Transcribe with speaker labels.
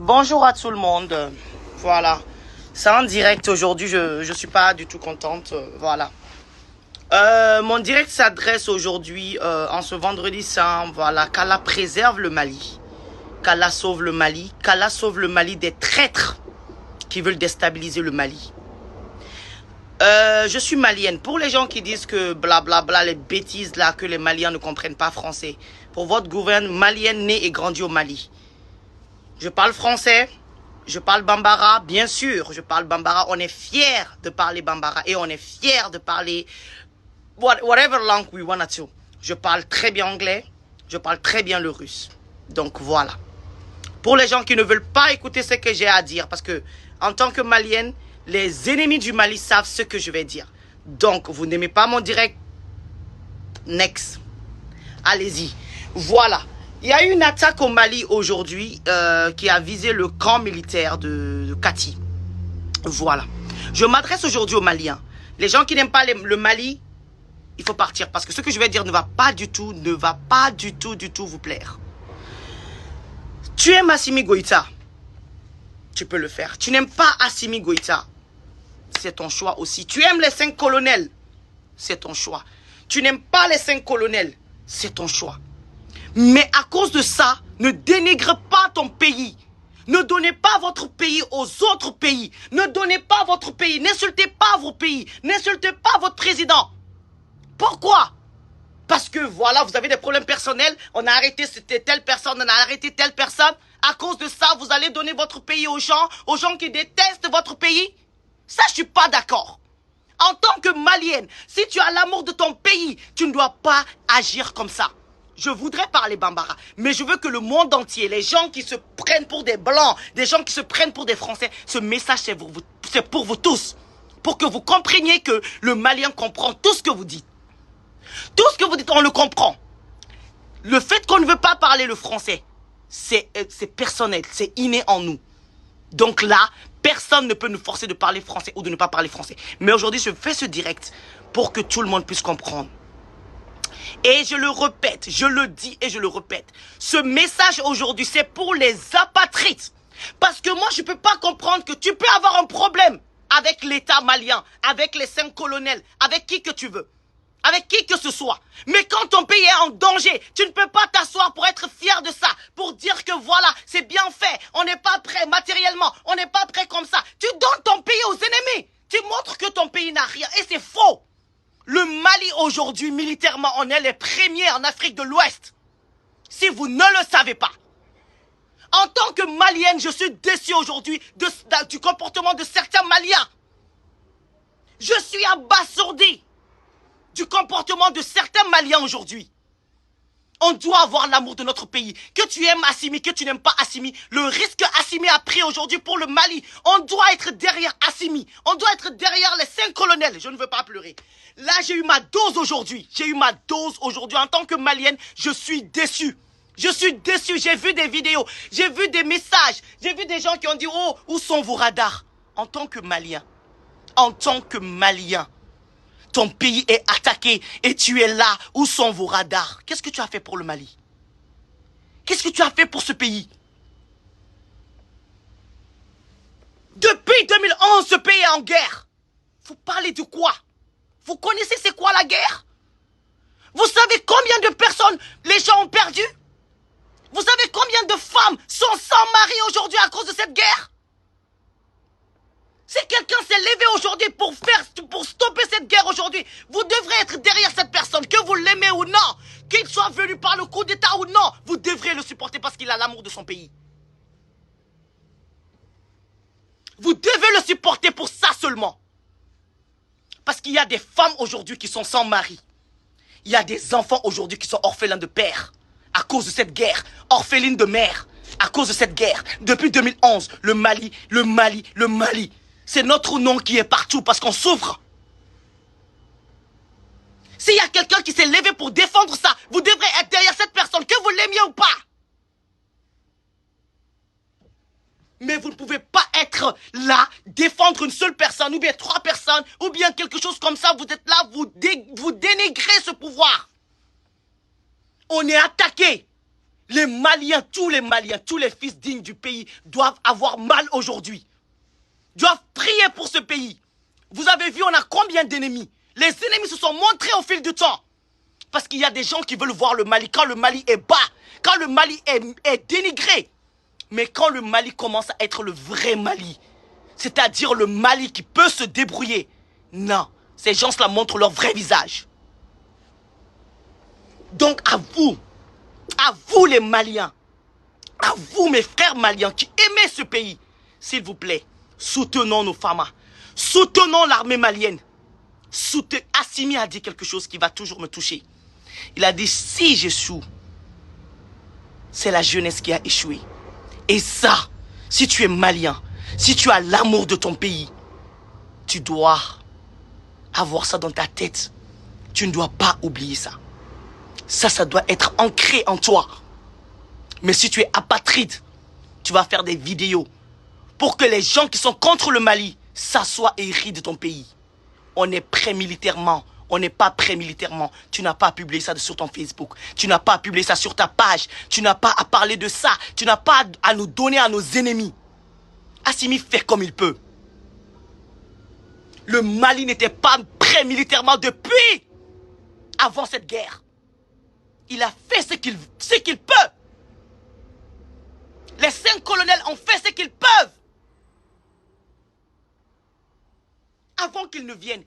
Speaker 1: Bonjour à tout le monde. Voilà. C'est en direct aujourd'hui. Je suis pas du tout contente. Voilà. Mon direct s'adresse aujourd'hui, en ce vendredi saint. Voilà. Qu'Allah préserve le Mali. Qu'Allah sauve le Mali. Qu'Allah sauve le Mali des traîtres qui veulent déstabiliser le Mali. Je suis malienne. Pour les gens qui disent que blablabla, les bêtises là, que les Maliens ne comprennent pas français. Pour votre gouvernement, malienne née et grandie au Mali. Je parle français, je parle bambara, bien sûr, je parle bambara. On est fiers de parler bambara et on est fiers de parler whatever langue we wanna to. Je parle très bien anglais, je parle très bien le russe. Donc voilà. Pour les gens qui ne veulent pas écouter ce que j'ai à dire, parce que en tant que malienne, les ennemis du Mali savent ce que je vais dire. Donc, vous n'aimez pas mon direct? Next. Allez-y. Voilà. Il y a eu une attaque au Mali aujourd'hui qui a visé le camp militaire de Kati. Voilà. Je m'adresse aujourd'hui aux Maliens. Les gens qui n'aiment pas le Mali, il faut partir. Parce que ce que je vais dire ne va pas du tout vous plaire. Tu aimes Assimi Goïta, tu peux le faire. Tu n'aimes pas Assimi Goïta, c'est ton choix aussi. Tu aimes les 5 colonels, c'est ton choix. Tu n'aimes pas les 5 colonels, c'est ton choix. Mais à cause de ça, ne dénigre pas ton pays. Ne donnez pas votre pays aux autres pays. Ne donnez pas votre pays. N'insultez pas vos pays. N'insultez pas votre président. Pourquoi? Parce que voilà, vous avez des problèmes personnels. On a arrêté telle personne, on a arrêté telle personne. À cause de ça, vous allez donner votre pays aux gens qui détestent votre pays. Ça, je suis pas d'accord. En tant que malienne, si tu as l'amour de ton pays, tu ne dois pas agir comme ça. Je voudrais parler bambara, mais je veux que le monde entier, les gens qui se prennent pour des blancs, des gens qui se prennent pour des français, ce message c'est pour vous tous. Pour que vous compreniez que le malien comprend tout ce que vous dites. Tout ce que vous dites, on le comprend. Le fait qu'on ne veut pas parler le français, c'est personnel, c'est inné en nous. Donc là, personne ne peut nous forcer de parler français ou de ne pas parler français. Mais aujourd'hui, je fais ce direct pour que tout le monde puisse comprendre. Et je le répète, je le dis et je le répète. Ce message aujourd'hui, c'est pour les apatrides. Parce que moi, je ne peux pas comprendre que tu peux avoir un problème avec l'État malien, avec les 5 colonels, avec qui que tu veux. Avec qui que ce soit. Mais quand ton pays est en danger, tu ne peux pas t'asseoir pour être fier de ça. Pour dire que voilà, c'est bien fait. On n'est pas prêt matériellement. On n'est pas prêt comme ça. Tu donnes ton pays aux ennemis. Tu montres que ton pays n'a rien. Et c'est faux. Le Mali aujourd'hui, militairement, on est les premiers en Afrique de l'Ouest. Si vous ne le savez pas. En tant que Malienne, je suis déçu aujourd'hui du comportement de certains Maliens. Je suis abasourdi du comportement de certains Maliens aujourd'hui. On doit avoir l'amour de notre pays. Que tu aimes Assimi, que tu n'aimes pas Assimi, le risque Assimi a pris aujourd'hui pour le Mali, on doit être derrière Assimi. On doit être derrière les 5 colonels. Je ne veux pas pleurer. Là, j'ai eu ma dose aujourd'hui. J'ai eu ma dose aujourd'hui. En tant que Malienne, je suis déçu. Je suis déçu. J'ai vu des vidéos, j'ai vu des messages, j'ai vu des gens qui ont dit « Oh, où sont vos radars ?» En tant que Malien, ton pays est attaqué et tu es là. Où sont vos radars? Qu'est-ce que tu as fait pour le Mali? Qu'est-ce que tu as fait pour ce pays? Depuis 2011, ce pays est en guerre. Vous parlez de quoi? Vous connaissez c'est quoi la guerre? Vous savez combien de personnes les gens ont perdu? Vous savez combien de femmes sont sans mari aujourd'hui à cause de cette guerre? Si quelqu'un s'est levé aujourd'hui pour stopper cette guerre aujourd'hui, vous devrez être derrière cette personne, que vous l'aimez ou non, qu'il soit venu par le coup d'État ou non, vous devrez le supporter parce qu'il a l'amour de son pays. Vous devez le supporter pour ça seulement. Parce qu'il y a des femmes aujourd'hui qui sont sans mari. Il y a des enfants aujourd'hui qui sont orphelins de père à cause de cette guerre, orphelines de mère à cause de cette guerre. Depuis 2011, le Mali. C'est notre nom qui est partout parce qu'on souffre. S'il y a quelqu'un qui s'est levé pour défendre ça, vous devrez être derrière cette personne, que vous l'aimiez ou pas. Mais vous ne pouvez pas être là, défendre une seule personne, ou bien 3 personnes, ou bien quelque chose comme ça. Vous êtes là, vous dénigrez ce pouvoir. On est attaqué. Les Maliens, tous les fils dignes du pays doivent avoir mal aujourd'hui. Doivent prier pour ce pays. Vous avez vu, on a combien d'ennemis? Les ennemis se sont montrés au fil du temps. Parce qu'il y a des gens qui veulent voir le Mali quand le Mali est bas, quand le Mali est dénigré. Mais quand le Mali commence à être le vrai Mali, c'est-à-dire le Mali qui peut se débrouiller, non, ces gens-là montrent leur vrai visage. Donc à vous les Maliens, à vous mes frères maliens qui aimez ce pays, s'il vous plaît, soutenons nos femmes, soutenons l'armée malienne. Assimi a dit quelque chose qui va toujours me toucher. Il a dit, si j'échoue, c'est la jeunesse qui a échoué. Et ça, si tu es malien, si tu as l'amour de ton pays, tu dois avoir ça dans ta tête. Tu ne dois pas oublier ça. Ça doit être ancré en toi. Mais si tu es apatride, tu vas faire des vidéos pour que les gens qui sont contre le Mali s'assoient et rient de ton pays. On est prêt militairement. On n'est pas prêt militairement. Tu n'as pas à publier ça sur ton Facebook. Tu n'as pas à publier ça sur ta page. Tu n'as pas à parler de ça. Tu n'as pas à nous donner à nos ennemis. Assimi fait comme il peut. Le Mali n'était pas prêt militairement depuis avant cette guerre. Il a fait ce qu'il peut. Les 5 colonels ont fait ce qu'ils peuvent. Avant qu'ils ne viennent,